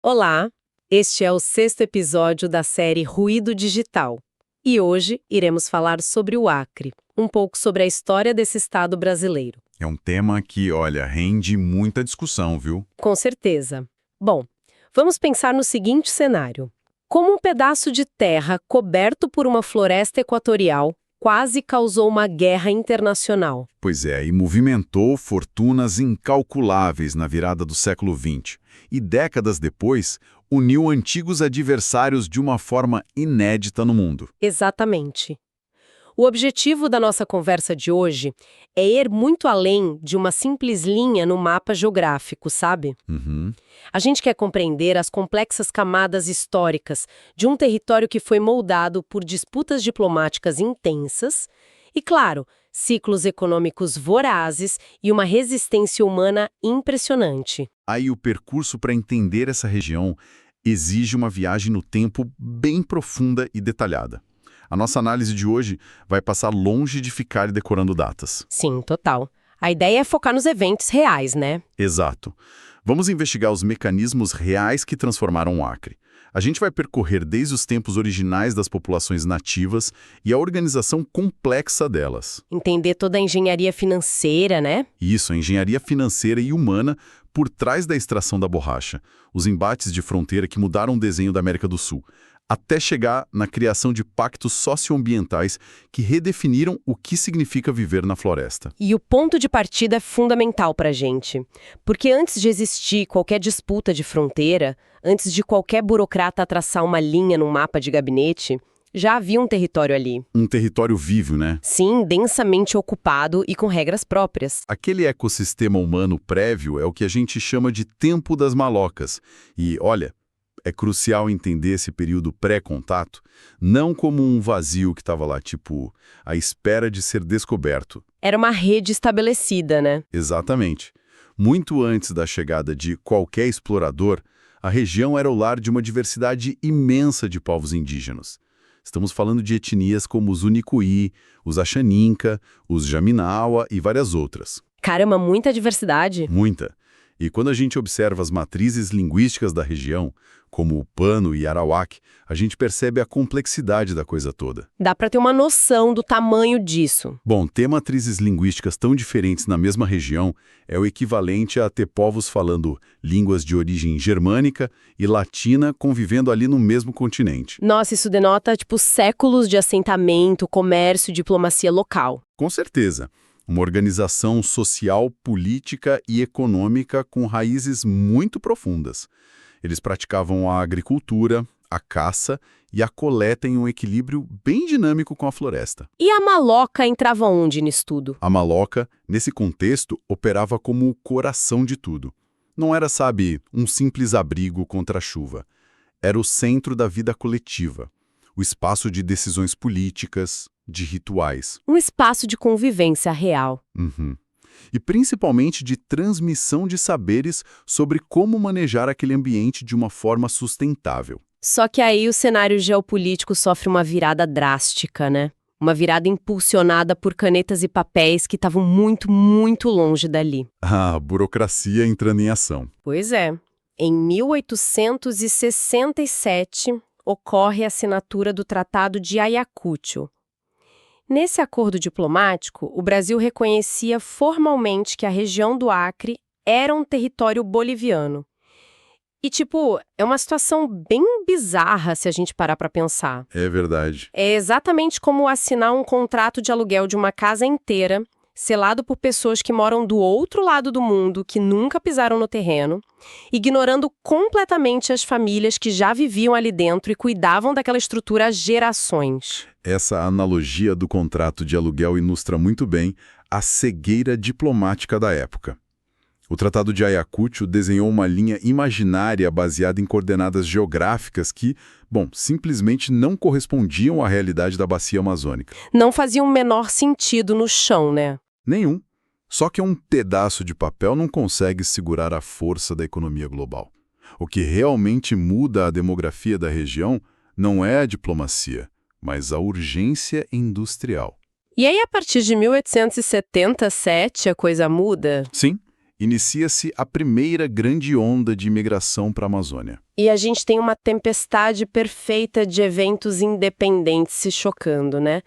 Olá, este é o sexto episódio da série Ruído Digital. E hoje iremos falar sobre o Acre, um pouco sobre a história desse estado brasileiro. É um tema que, olha, rende muita discussão, viu? Com certeza. Bom, vamos pensar no seguinte cenário. Como um pedaço de terra coberto por uma floresta equatorial quase causou uma guerra internacional. Pois é, e movimentou fortunas incalculáveis na virada do século XX. E décadas depois, uniu antigos adversários de uma forma inédita no mundo. Exatamente. O objetivo da nossa conversa de hoje é ir muito além de uma simples linha no mapa geográfico, sabe? Uhum. A gente quer compreender as complexas camadas históricas de um território que foi moldado por disputas diplomáticas intensas e, claro, ciclos econômicos vorazes e uma resistência humana impressionante. Aí o percurso para entender essa região exige uma viagem no tempo bem profunda e detalhada. A nossa análise de hoje vai passar longe de ficar decorando datas. Sim, total. A ideia é focar nos eventos reais, né? Exato. Vamos investigar os mecanismos reais que transformaram o Acre. A gente vai percorrer desde os tempos originais das populações nativas e a organização complexa delas. Entender toda a engenharia financeira, né? Isso, a engenharia financeira e humana por trás da extração da borracha, os embates de fronteira que mudaram o desenho da América do Sul, até chegar na criação de pactos socioambientais que redefiniram o que significa viver na floresta. E o ponto de partida é fundamental para a gente. Porque antes de existir qualquer disputa de fronteira, antes de qualquer burocrata traçar uma linha num mapa de gabinete, já havia um território ali. Um território vivo, né? Sim, densamente ocupado e com regras próprias. Aquele ecossistema humano prévio é o que a gente chama de Tempo das Malocas. E, olha, é crucial entender esse período pré-contato não como um vazio que estava lá, tipo, à espera de ser descoberto. Era uma rede estabelecida, né? Exatamente. Muito antes da chegada de qualquer explorador, a região era o lar de uma diversidade imensa de povos indígenas. Estamos falando de etnias como os Unicuí, os Axaninca, os Jaminawa e várias outras. Caramba, muita diversidade. Muita. E quando a gente observa as matrizes linguísticas da região, como o Pano e Arawak, a gente percebe a complexidade da coisa toda. Dá para ter uma noção do tamanho disso. Bom, ter matrizes linguísticas tão diferentes na mesma região é o equivalente a ter povos falando línguas de origem germânica e latina convivendo ali no mesmo continente. Nossa, isso denota, séculos de assentamento, comércio e diplomacia local. Com certeza. Uma organização social, política e econômica com raízes muito profundas. Eles praticavam a agricultura, a caça e a coleta em um equilíbrio bem dinâmico com a floresta. E a maloca entrava onde nisso tudo? A maloca, nesse contexto, operava como o coração de tudo. Não era, sabe, um simples abrigo contra a chuva. Era o centro da vida coletiva, o espaço de decisões políticas, de rituais. Um espaço de convivência real. Uhum. E principalmente de transmissão de saberes sobre como manejar aquele ambiente de uma forma sustentável. Só que aí o cenário geopolítico sofre uma virada drástica, né? Uma virada impulsionada por canetas e papéis que estavam muito, muito longe dali. A burocracia entrando em ação. Pois é. Em 1867, ocorre a assinatura do Tratado de Ayacucho. Nesse acordo diplomático, o Brasil reconhecia formalmente que a região do Acre era um território boliviano. E, é uma situação bem bizarra se a gente parar para pensar. É verdade. É exatamente como assinar um contrato de aluguel de uma casa inteira, selado por pessoas que moram do outro lado do mundo, que nunca pisaram no terreno, ignorando completamente as famílias que já viviam ali dentro e cuidavam daquela estrutura há gerações. Essa analogia do contrato de aluguel ilustra muito bem a cegueira diplomática da época. O Tratado de Ayacucho desenhou uma linha imaginária baseada em coordenadas geográficas que, simplesmente não correspondiam à realidade da bacia amazônica. Não fazia o menor sentido no chão, né? Nenhum. Só que um pedaço de papel não consegue segurar a força da economia global. O que realmente muda a demografia da região não é a diplomacia, mas a urgência industrial. E aí, a partir de 1877, a coisa muda? Sim. inicia-se a primeira grande onda de imigração para a Amazônia. E a gente tem uma tempestade perfeita de eventos independentes se chocando, né?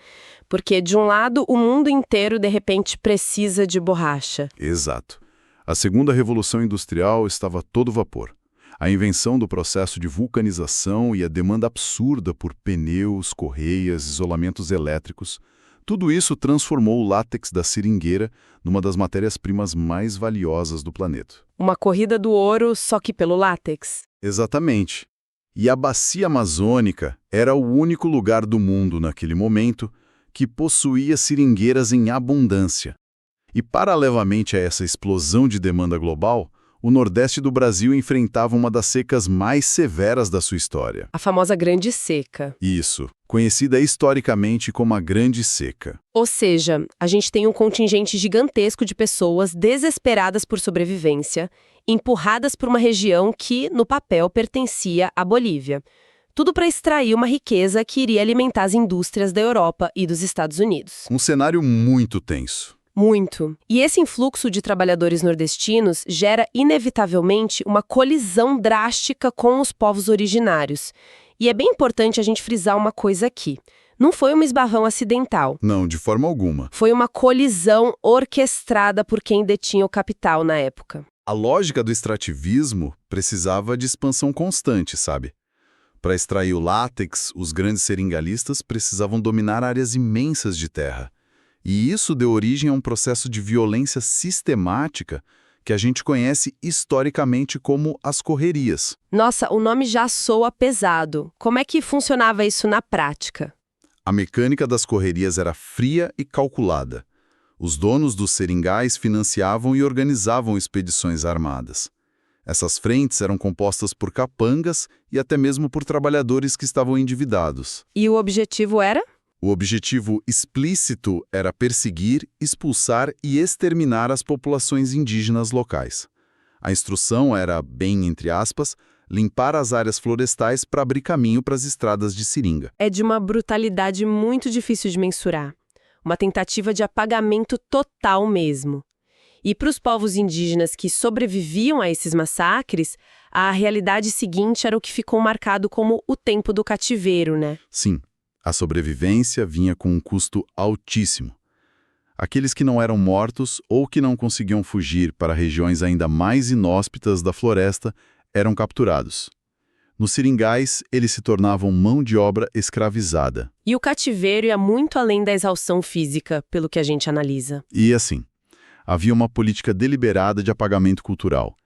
Porque, de um lado, o mundo inteiro, de repente, precisa de borracha. Exato. A segunda revolução industrial estava a todo vapor. A invenção do processo de vulcanização e a demanda absurda por pneus, correias, isolamentos elétricos, tudo isso transformou o látex da seringueira numa das matérias-primas mais valiosas do planeta. Uma corrida do ouro, só que pelo látex. Exatamente. E a bacia amazônica era o único lugar do mundo naquele momento que possuía seringueiras em abundância. E paralelamente a essa explosão de demanda global, o Nordeste do Brasil enfrentava uma das secas mais severas da sua história. A famosa Grande Seca. Isso, conhecida historicamente como a Grande Seca. Ou seja, a gente tem um contingente gigantesco de pessoas desesperadas por sobrevivência, empurradas por uma região que, no papel, pertencia à Bolívia. Tudo para extrair uma riqueza que iria alimentar as indústrias da Europa e dos Estados Unidos. Um cenário muito tenso. Muito. E esse influxo de trabalhadores nordestinos gera, inevitavelmente, uma colisão drástica com os povos originários. E é bem importante a gente frisar uma coisa aqui. Não foi um esbarrão acidental. Não, de forma alguma. Foi uma colisão orquestrada por quem detinha o capital na época. A lógica do extrativismo precisava de expansão constante, sabe? Para extrair o látex, os grandes seringalistas precisavam dominar áreas imensas de terra. E isso deu origem a um processo de violência sistemática que a gente conhece historicamente como as correrias. Nossa, o nome já soa pesado. Como é que funcionava isso na prática? A mecânica das correrias era fria e calculada. Os donos dos seringais financiavam e organizavam expedições armadas. Essas frentes eram compostas por capangas e até mesmo por trabalhadores que estavam endividados. E o objetivo era? O objetivo explícito era perseguir, expulsar e exterminar as populações indígenas locais. A instrução era, bem entre aspas, limpar as áreas florestais para abrir caminho para as estradas de seringa. É de uma brutalidade muito difícil de mensurar. Uma tentativa de apagamento total mesmo. E para os povos indígenas que sobreviviam a esses massacres, a realidade seguinte era o que ficou marcado como o tempo do cativeiro, né? Sim. A sobrevivência vinha com um custo altíssimo. Aqueles que não eram mortos ou que não conseguiam fugir para regiões ainda mais inóspitas da floresta eram capturados. Nos seringais, eles se tornavam mão de obra escravizada. E o cativeiro ia muito além da exaustão física, pelo que a gente analisa. E assim, havia uma política deliberada de apagamento cultural.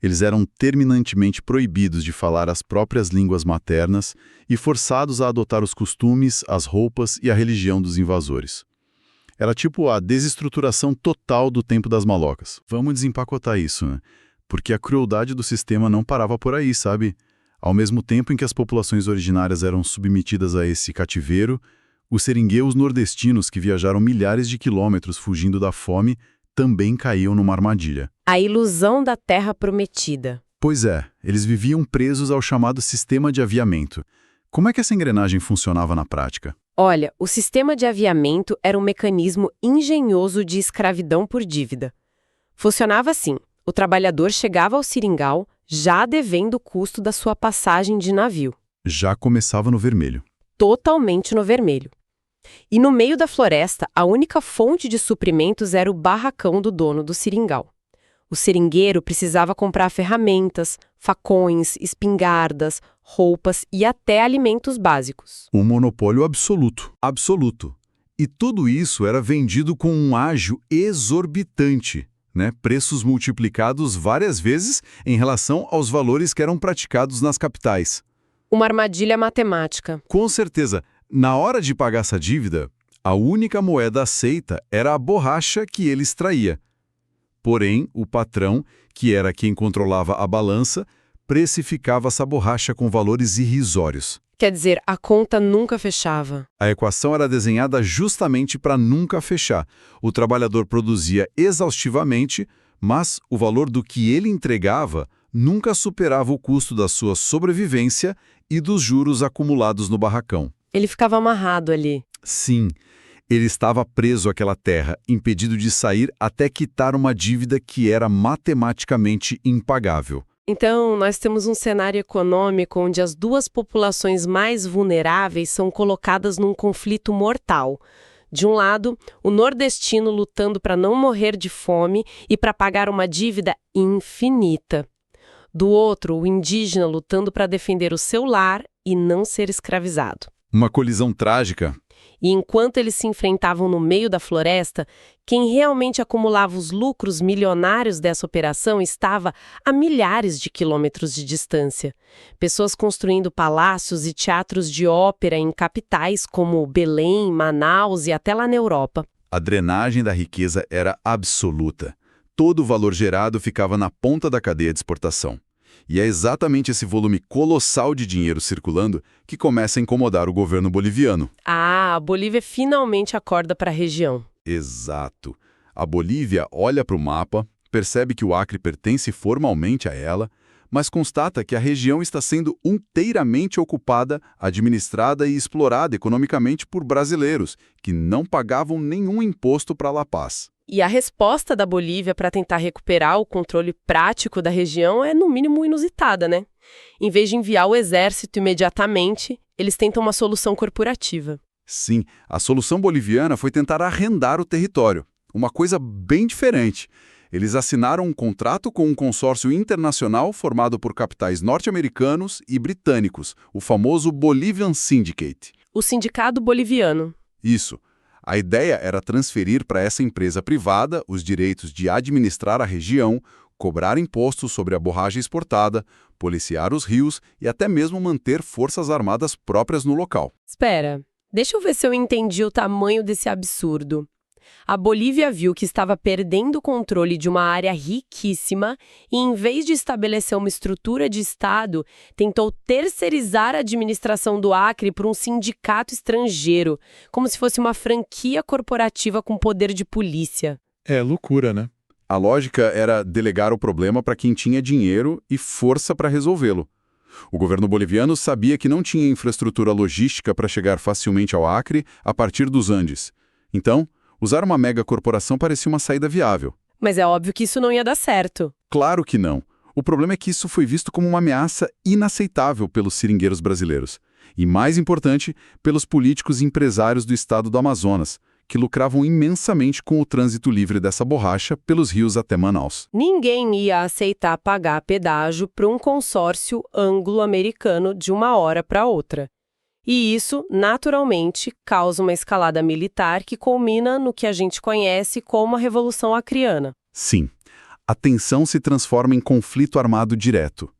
Eles eram terminantemente proibidos de falar as próprias línguas maternas e forçados a adotar os costumes, as roupas e a religião dos invasores. Era tipo a desestruturação total do tempo das malocas. Vamos desempacotar isso, né? Porque a crueldade do sistema não parava por aí, sabe? Ao mesmo tempo em que as populações originárias eram submetidas a esse cativeiro, os seringueus nordestinos que viajaram milhares de quilômetros fugindo da fome também caíam numa armadilha. A ilusão da terra prometida. Pois é, eles viviam presos ao chamado sistema de aviamento. Como é que essa engrenagem funcionava na prática? Olha, o sistema de aviamento era um mecanismo engenhoso de escravidão por dívida. Funcionava assim: o trabalhador chegava ao seringal já devendo o custo da sua passagem de navio. Já começava no vermelho. Totalmente no vermelho. E no meio da floresta, a única fonte de suprimentos era o barracão do dono do seringal. O seringueiro precisava comprar ferramentas, facões, espingardas, roupas e até alimentos básicos. Um monopólio absoluto. Absoluto. E tudo isso era vendido com um ágio exorbitante, né? Preços multiplicados várias vezes em relação aos valores que eram praticados nas capitais. Uma armadilha matemática. Com certeza. Na hora de pagar essa dívida, a única moeda aceita era a borracha que ele extraía. Porém, o patrão, que era quem controlava a balança, precificava essa borracha com valores irrisórios. Quer dizer, a conta nunca fechava. A equação era desenhada justamente para nunca fechar. O trabalhador produzia exaustivamente, mas o valor do que ele entregava nunca superava o custo da sua sobrevivência e dos juros acumulados no barracão. Ele ficava amarrado ali. Sim. Ele estava preso àquela terra, impedido de sair até quitar uma dívida que era matematicamente impagável. Então, nós temos um cenário econômico onde as duas populações mais vulneráveis são colocadas num conflito mortal. De um lado, o nordestino lutando para não morrer de fome e para pagar uma dívida infinita. Do outro, o indígena lutando para defender o seu lar e não ser escravizado. Uma colisão trágica. E enquanto eles se enfrentavam no meio da floresta, quem realmente acumulava os lucros milionários dessa operação estava a milhares de quilômetros de distância. Pessoas construindo palácios e teatros de ópera em capitais como Belém, Manaus e até lá na Europa. A drenagem da riqueza era absoluta. Todo o valor gerado ficava na ponta da cadeia de exportação. E é exatamente esse volume colossal de dinheiro circulando que começa a incomodar o governo boliviano. Ah, a Bolívia finalmente acorda para a região. Exato. A Bolívia olha para o mapa, percebe que o Acre pertence formalmente a ela, mas constata que a região está sendo inteiramente ocupada, administrada e explorada economicamente por brasileiros, que não pagavam nenhum imposto para La Paz. E a resposta da Bolívia para tentar recuperar o controle prático da região é, no mínimo, inusitada, né? Em vez de enviar o exército imediatamente, eles tentam uma solução corporativa. Sim, a solução boliviana foi tentar arrendar o território. Uma coisa bem diferente. Eles assinaram um contrato com um consórcio internacional formado por capitais norte-americanos e britânicos, o famoso Bolivian Syndicate. O Sindicato Boliviano. Isso. A ideia era transferir para essa empresa privada os direitos de administrar a região, cobrar impostos sobre a borracha exportada, policiar os rios e até mesmo manter forças armadas próprias no local. Espera, deixa eu ver se eu entendi o tamanho desse absurdo. A Bolívia viu que estava perdendo o controle de uma área riquíssima e, em vez de estabelecer uma estrutura de Estado, tentou terceirizar a administração do Acre por um sindicato estrangeiro, como se fosse uma franquia corporativa com poder de polícia. É loucura, né? A lógica era delegar o problema para quem tinha dinheiro e força para resolvê-lo. O governo boliviano sabia que não tinha infraestrutura logística para chegar facilmente ao Acre a partir dos Andes. Então, usar uma megacorporação parecia uma saída viável. Mas é óbvio que isso não ia dar certo. Claro que não. O problema é que isso foi visto como uma ameaça inaceitável pelos seringueiros brasileiros. E, mais importante, pelos políticos e empresários do estado do Amazonas, que lucravam imensamente com o trânsito livre dessa borracha pelos rios até Manaus. Ninguém ia aceitar pagar pedágio para um consórcio anglo-americano de uma hora para outra. E isso, naturalmente, causa uma escalada militar que culmina no que a gente conhece como a Revolução Acreana. Sim, a tensão se transforma em conflito armado direto.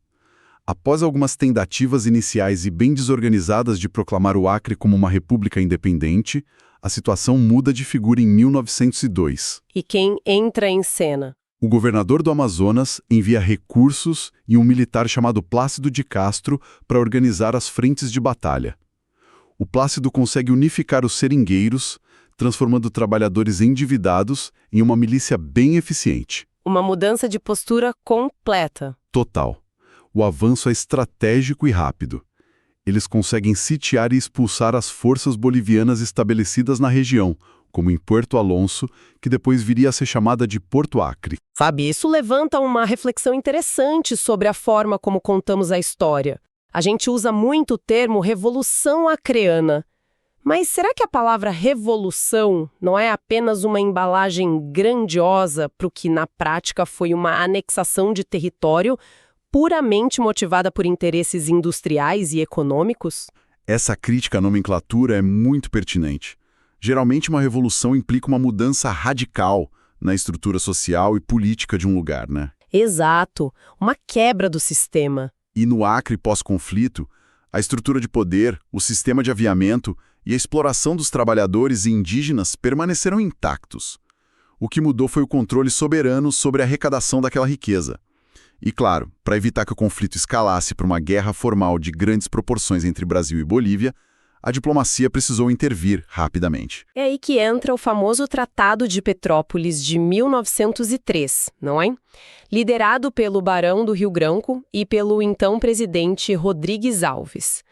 Após algumas tentativas iniciais e bem desorganizadas de proclamar o Acre como uma república independente, a situação muda de figura em 1902. E quem entra em cena? O governador do Amazonas envia recursos e um militar chamado Plácido de Castro para organizar as frentes de batalha. O Plácido consegue unificar os seringueiros, transformando trabalhadores endividados em uma milícia bem eficiente. Uma mudança de postura completa. Total. O avanço é estratégico e rápido. Eles conseguem sitiar e expulsar as forças bolivianas estabelecidas na região, como em Puerto Alonso, que depois viria a ser chamada de Porto Acre. Sabe, isso levanta uma reflexão interessante sobre a forma como contamos a história. A gente usa muito o termo Revolução Acreana. Mas será que a palavra revolução não é apenas uma embalagem grandiosa para o que na prática foi uma anexação de território puramente motivada por interesses industriais e econômicos? Essa crítica à nomenclatura é muito pertinente. Geralmente uma revolução implica uma mudança radical na estrutura social e política de um lugar, né? Exato, uma quebra do sistema. E no Acre pós-conflito, a estrutura de poder, o sistema de aviamento e a exploração dos trabalhadores e indígenas permaneceram intactos. O que mudou foi o controle soberano sobre a arrecadação daquela riqueza. E claro, para evitar que o conflito escalasse para uma guerra formal de grandes proporções entre Brasil e Bolívia, a diplomacia precisou intervir rapidamente. É aí que entra o famoso Tratado de Petrópolis de 1903, não é? Liderado pelo Barão do Rio Branco e pelo então presidente Rodrigues Alves.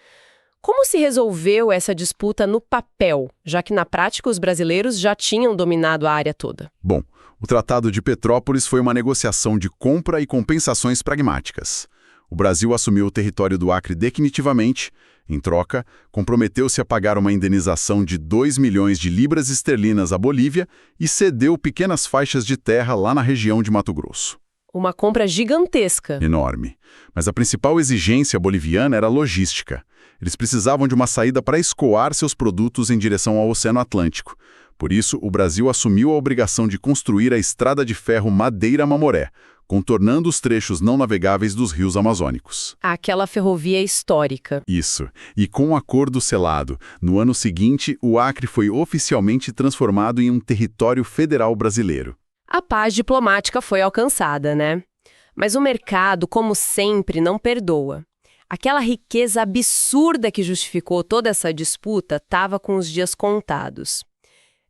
Como se resolveu essa disputa no papel, já que na prática os brasileiros já tinham dominado a área toda? Bom, o Tratado de Petrópolis foi uma negociação de compra e compensações pragmáticas. O Brasil assumiu o território do Acre definitivamente. Em troca, comprometeu-se a pagar uma indenização de 2 milhões de libras esterlinas à Bolívia e cedeu pequenas faixas de terra lá na região de Mato Grosso. Uma compra gigantesca. Enorme. Mas a principal exigência boliviana era logística. Eles precisavam de uma saída para escoar seus produtos em direção ao Oceano Atlântico. Por isso, o Brasil assumiu a obrigação de construir a estrada de ferro Madeira-Mamoré, contornando os trechos não navegáveis dos rios amazônicos. Aquela ferrovia histórica. Isso. E com o acordo selado, no ano seguinte, o Acre foi oficialmente transformado em um território federal brasileiro. A paz diplomática foi alcançada, né? Mas o mercado, como sempre, não perdoa. Aquela riqueza absurda que justificou toda essa disputa estava com os dias contados.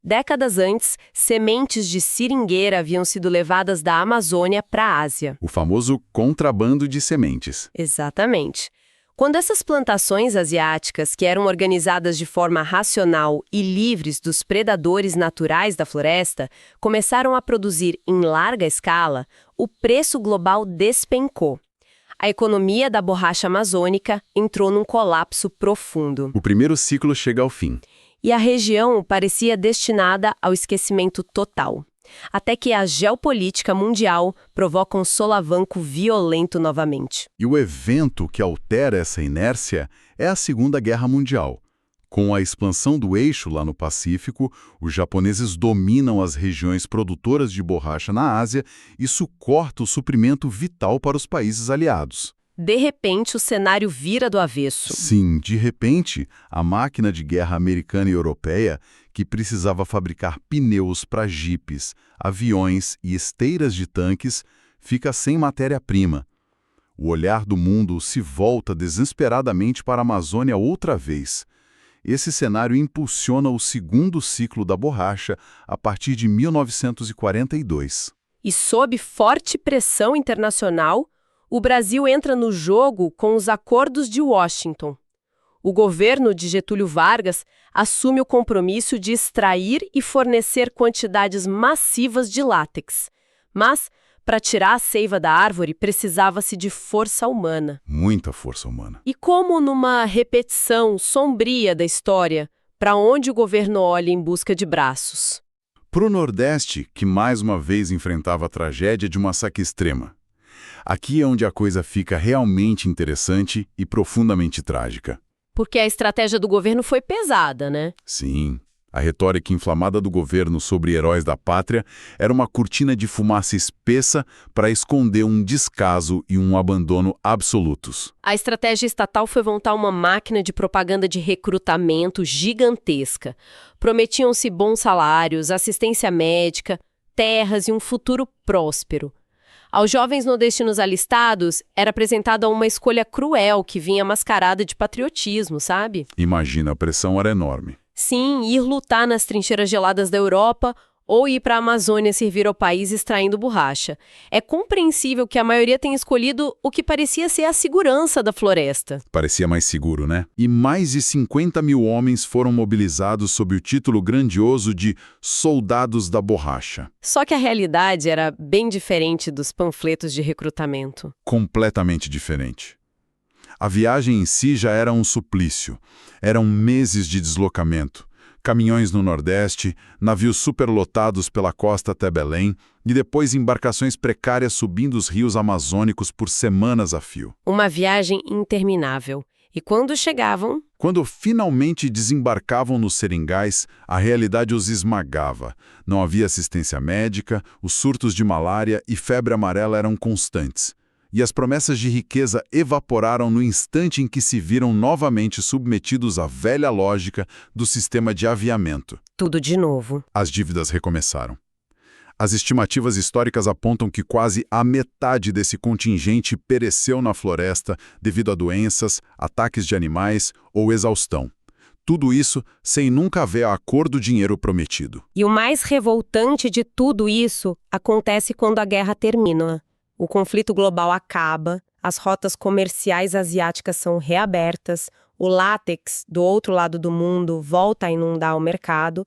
Décadas antes, sementes de seringueira haviam sido levadas da Amazônia para a Ásia. O famoso contrabando de sementes. Exatamente. Quando essas plantações asiáticas, que eram organizadas de forma racional e livres dos predadores naturais da floresta, começaram a produzir em larga escala, o preço global despencou. A economia da borracha amazônica entrou num colapso profundo. O primeiro ciclo chega ao fim. E a região parecia destinada ao esquecimento total. Até que a geopolítica mundial provoca um solavanco violento novamente. E o evento que altera essa inércia é a Segunda Guerra Mundial. Com a expansão do eixo lá no Pacífico, os japoneses dominam as regiões produtoras de borracha na Ásia e isso corta o suprimento vital para os países aliados. De repente, o cenário vira do avesso. Sim, de repente, a máquina de guerra americana e europeia, que precisava fabricar pneus para jipes, aviões e esteiras de tanques, fica sem matéria-prima. O olhar do mundo se volta desesperadamente para a Amazônia outra vez. Esse cenário impulsiona o segundo ciclo da borracha a partir de 1942. E sob forte pressão internacional, o Brasil entra no jogo com os Acordos de Washington. O governo de Getúlio Vargas assume o compromisso de extrair e fornecer quantidades massivas de látex. Mas, para tirar a seiva da árvore, precisava-se de força humana. Muita força humana. E como numa repetição sombria da história, para onde o governo olha em busca de braços? Para o Nordeste, que mais uma vez enfrentava a tragédia de uma seca extrema. Aqui é onde a coisa fica realmente interessante e profundamente trágica. Porque a estratégia do governo foi pesada, né? Sim, a retórica inflamada do governo sobre heróis da pátria era uma cortina de fumaça espessa para esconder um descaso e um abandono absolutos. A estratégia estatal foi montar uma máquina de propaganda de recrutamento gigantesca. Prometiam-se bons salários, assistência médica, terras e um futuro próspero. Aos jovens nordestinos alistados, era apresentada uma escolha cruel que vinha mascarada de patriotismo, sabe? Imagina, a pressão era enorme. Sim, ir lutar nas trincheiras geladas da Europa ou ir para a Amazônia servir ao país extraindo borracha. É compreensível que a maioria tenha escolhido o que parecia ser a segurança da floresta. Parecia mais seguro, né? E mais de 50 mil homens foram mobilizados sob o título grandioso de Soldados da Borracha. Só que a realidade era bem diferente dos panfletos de recrutamento. Completamente diferente. A viagem em si já era um suplício. Eram meses de deslocamento. Caminhões no Nordeste, navios superlotados pela costa até Belém e depois embarcações precárias subindo os rios amazônicos por semanas a fio. Uma viagem interminável. E quando chegavam... Quando finalmente desembarcavam nos seringais, a realidade os esmagava. Não havia assistência médica, os surtos de malária e febre amarela eram constantes. E as promessas de riqueza evaporaram no instante em que se viram novamente submetidos à velha lógica do sistema de aviamento. Tudo de novo. As dívidas recomeçaram. As estimativas históricas apontam que quase a metade desse contingente pereceu na floresta devido a doenças, ataques de animais ou exaustão. Tudo isso sem nunca haver acordo dinheiro prometido. E o mais revoltante de tudo isso acontece quando a guerra termina. O conflito global acaba, as rotas comerciais asiáticas são reabertas, O látex, do outro lado do mundo, volta a inundar o mercado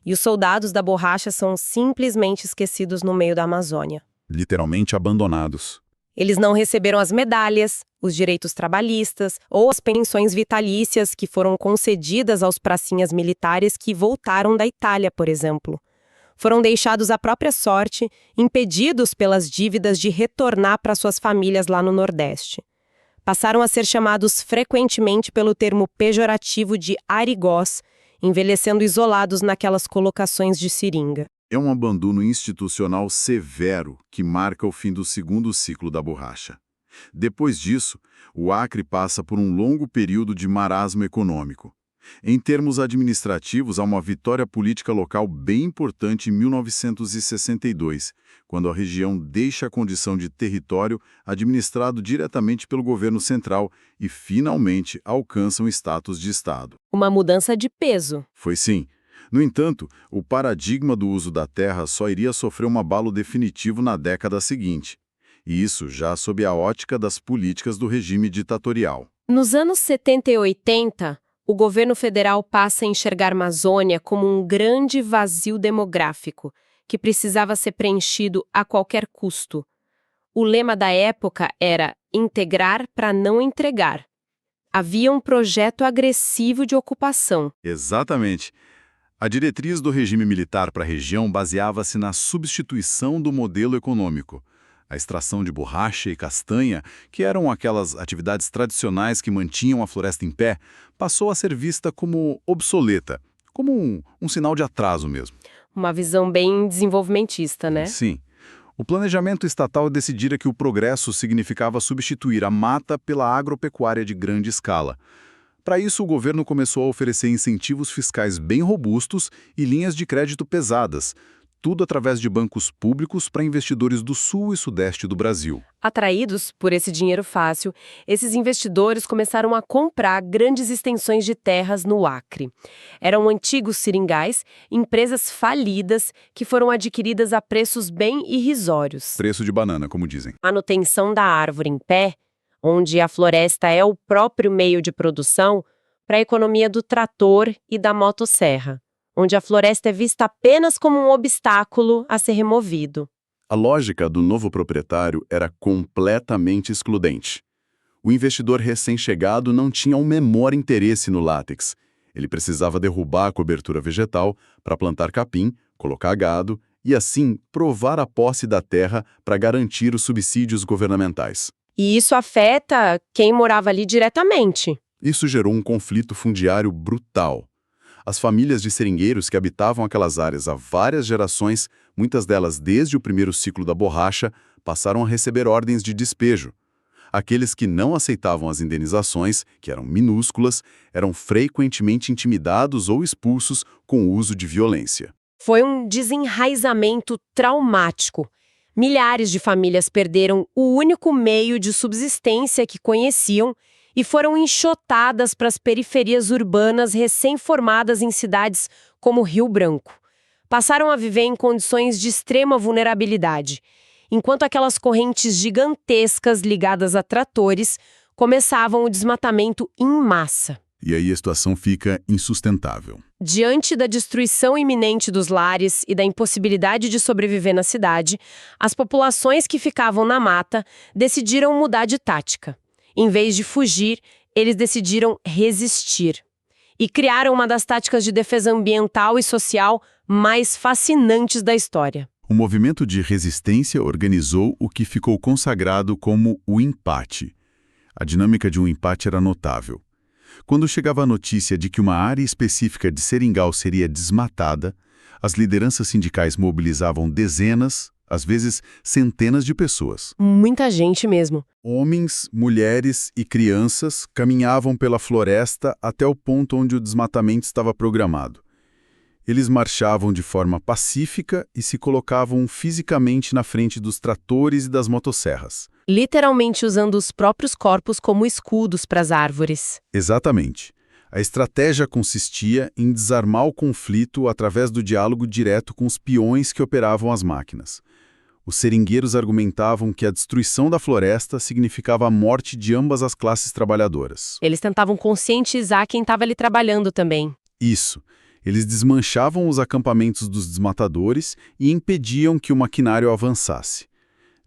e os soldados da borracha são simplesmente esquecidos no meio da Amazônia. Literalmente abandonados. Eles não receberam as medalhas, os direitos trabalhistas ou as pensões vitalícias que foram concedidas aos pracinhas militares que voltaram da Itália, por exemplo. Foram deixados à própria sorte, impedidos pelas dívidas de retornar para suas famílias lá no Nordeste. Passaram a ser chamados frequentemente pelo termo pejorativo de arigós, envelhecendo isolados naquelas colocações de seringa. É um abandono institucional severo que marca o fim do segundo ciclo da borracha. Depois disso, o Acre passa por um longo período de marasmo econômico. Em termos administrativos, há uma vitória política local bem importante em 1962, quando a região deixa a condição de território administrado diretamente pelo governo central e finalmente alcança um status de Estado. Uma mudança de peso. Foi sim. No entanto, o paradigma do uso da terra só iria sofrer um abalo definitivo na década seguinte. E isso já sob a ótica das políticas do regime ditatorial. Nos anos 70 e 80, o governo federal passa a enxergar a Amazônia como um grande vazio demográfico, que precisava ser preenchido a qualquer custo. O lema da época era integrar para não entregar. Havia um projeto agressivo de ocupação. Exatamente. A diretriz do regime militar para a região baseava-se na substituição do modelo econômico. A extração de borracha e castanha, que eram aquelas atividades tradicionais que mantinham a floresta em pé, passou a ser vista como obsoleta, como um sinal de atraso mesmo. Uma visão bem desenvolvimentista, né? Sim. O planejamento estatal decidira que o progresso significava substituir a mata pela agropecuária de grande escala. Para isso, o governo começou a oferecer incentivos fiscais bem robustos e linhas de crédito pesadas, tudo através de bancos públicos para investidores do sul e sudeste do Brasil. Atraídos por esse dinheiro fácil, esses investidores começaram a comprar grandes extensões de terras no Acre. Eram antigos seringais, empresas falidas que foram adquiridas a preços bem irrisórios. Preço de banana, como dizem. A manutenção da árvore em pé, onde a floresta é o próprio meio de produção, para a economia do trator e da motosserra, onde a floresta é vista apenas como um obstáculo a ser removido. A lógica do novo proprietário era completamente excludente. O investidor recém-chegado não tinha o menor interesse no látex. Ele precisava derrubar a cobertura vegetal para plantar capim, colocar gado e, assim, provar a posse da terra para garantir os subsídios governamentais. E isso afeta quem morava ali diretamente. Isso gerou um conflito fundiário brutal. As famílias de seringueiros que habitavam aquelas áreas há várias gerações, muitas delas desde o primeiro ciclo da borracha, passaram a receber ordens de despejo. Aqueles que não aceitavam as indenizações, que eram minúsculas, eram frequentemente intimidados ou expulsos com o uso de violência. Foi um desenraizamento traumático. Milhares de famílias perderam o único meio de subsistência que conheciam e foram enxotadas para as periferias urbanas recém-formadas em cidades como Rio Branco. Passaram a viver em condições de extrema vulnerabilidade, enquanto aquelas correntes gigantescas ligadas a tratores começavam o desmatamento em massa. E aí a situação fica insustentável. Diante da destruição iminente dos lares e da impossibilidade de sobreviver na cidade, as populações que ficavam na mata decidiram mudar de tática. Em vez de fugir, eles decidiram resistir. E criaram uma das táticas de defesa ambiental e social mais fascinantes da história. O movimento de resistência organizou o que ficou consagrado como o empate. A dinâmica de um empate era notável. Quando chegava a notícia de que uma área específica de seringal seria desmatada, as lideranças sindicais mobilizavam dezenas, às vezes centenas de pessoas. Muita gente mesmo. Homens, mulheres e crianças caminhavam pela floresta até o ponto onde o desmatamento estava programado. Eles marchavam de forma pacífica e se colocavam fisicamente na frente dos tratores e das motosserras. Literalmente usando os próprios corpos como escudos para as árvores. Exatamente. A estratégia consistia em desarmar o conflito através do diálogo direto com os peões que operavam as máquinas. Os seringueiros argumentavam que a destruição da floresta significava a morte de ambas as classes trabalhadoras. Eles tentavam conscientizar quem estava ali trabalhando também. Isso. Eles desmanchavam os acampamentos dos desmatadores e impediam que o maquinário avançasse.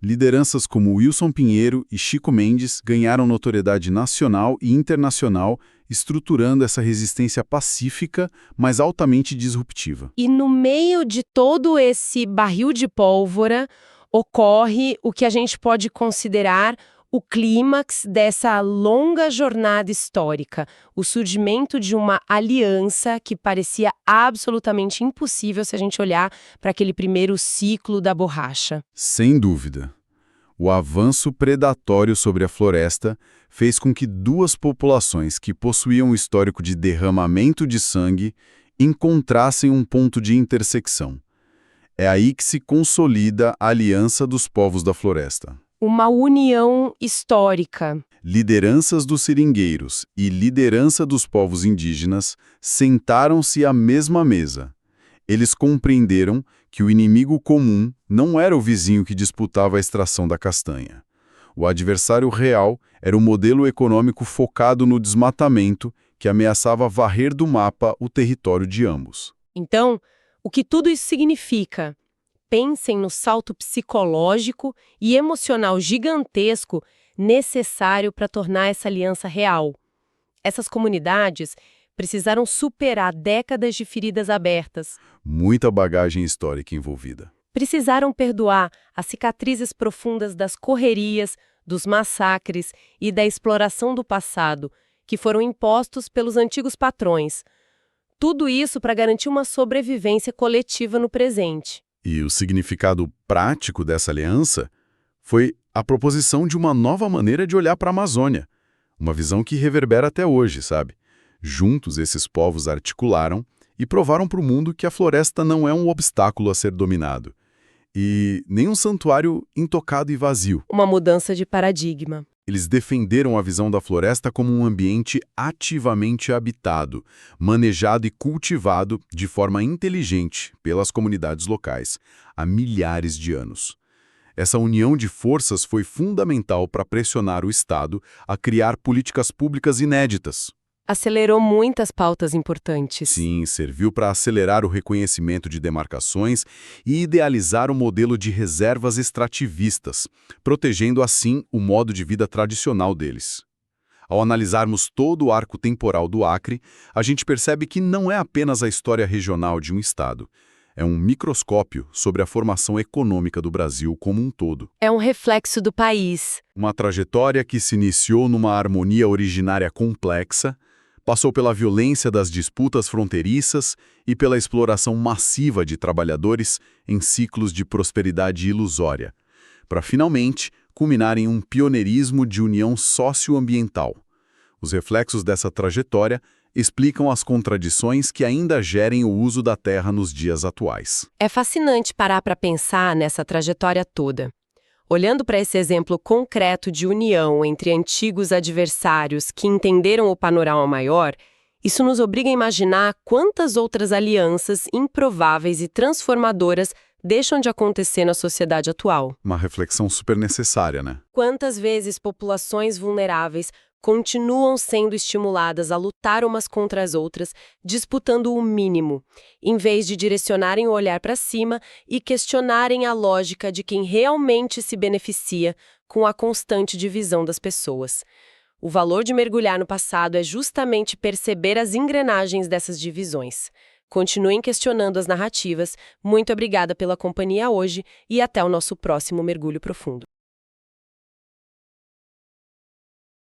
Lideranças como Wilson Pinheiro e Chico Mendes ganharam notoriedade nacional e internacional, estruturando essa resistência pacífica, mas altamente disruptiva. E no meio de todo esse barril de pólvora, ocorre o que a gente pode considerar o clímax dessa longa jornada histórica, o surgimento de uma aliança que parecia absolutamente impossível se a gente olhar para aquele primeiro ciclo da borracha. Sem dúvida. O avanço predatório sobre a floresta fez com que duas populações que possuíam um histórico de derramamento de sangue encontrassem um ponto de intersecção. É aí que se consolida a Aliança dos Povos da Floresta. Uma união histórica. Lideranças dos seringueiros e liderança dos povos indígenas sentaram-se à mesma mesa. Eles compreenderam que o inimigo comum não era o vizinho que disputava a extração da castanha. O adversário real era o modelo econômico focado no desmatamento que ameaçava varrer do mapa o território de ambos. Então, o que tudo isso significa? Pensem no salto psicológico e emocional gigantesco necessário para tornar essa aliança real. Essas comunidades precisaram superar décadas de feridas abertas. Muita bagagem histórica envolvida. Precisaram perdoar as cicatrizes profundas das correrias, dos massacres e da exploração do passado, que foram impostos pelos antigos patrões. Tudo isso para garantir uma sobrevivência coletiva no presente. E o significado prático dessa aliança foi a proposição de uma nova maneira de olhar para a Amazônia. Uma visão que reverbera até hoje, sabe? Juntos, esses povos articularam e provaram para o mundo que a floresta não é um obstáculo a ser dominado. E nem um santuário intocado e vazio. Uma mudança de paradigma. Eles defenderam a visão da floresta como um ambiente ativamente habitado, manejado e cultivado de forma inteligente pelas comunidades locais, há milhares de anos. Essa união de forças foi fundamental para pressionar o Estado a criar políticas públicas inéditas. Acelerou muitas pautas importantes. Sim, serviu para acelerar o reconhecimento de demarcações e idealizar o modelo de reservas extrativistas, protegendo assim o modo de vida tradicional deles. Ao analisarmos todo o arco temporal do Acre, a gente percebe que não é apenas a história regional de um estado. É um microscópio sobre a formação econômica do Brasil como um todo. É um reflexo do país. Uma trajetória que se iniciou numa harmonia originária complexa, passou pela violência das disputas fronteiriças e pela exploração massiva de trabalhadores em ciclos de prosperidade ilusória, para finalmente culminar em um pioneirismo de união socioambiental. Os reflexos dessa trajetória explicam as contradições que ainda gerem o uso da terra nos dias atuais. É fascinante parar para pensar nessa trajetória toda. Olhando para esse exemplo concreto de união entre antigos adversários que entenderam o panorama maior, isso nos obriga a imaginar quantas outras alianças improváveis e transformadoras deixam de acontecer na sociedade atual. Uma reflexão super necessária, né? Quantas vezes populações vulneráveis continuam sendo estimuladas a lutar umas contra as outras, disputando o mínimo, em vez de direcionarem o olhar para cima e questionarem a lógica de quem realmente se beneficia com a constante divisão das pessoas. O valor de mergulhar no passado é justamente perceber as engrenagens dessas divisões. Continuem questionando as narrativas. Muito obrigada pela companhia hoje e até o nosso próximo mergulho profundo.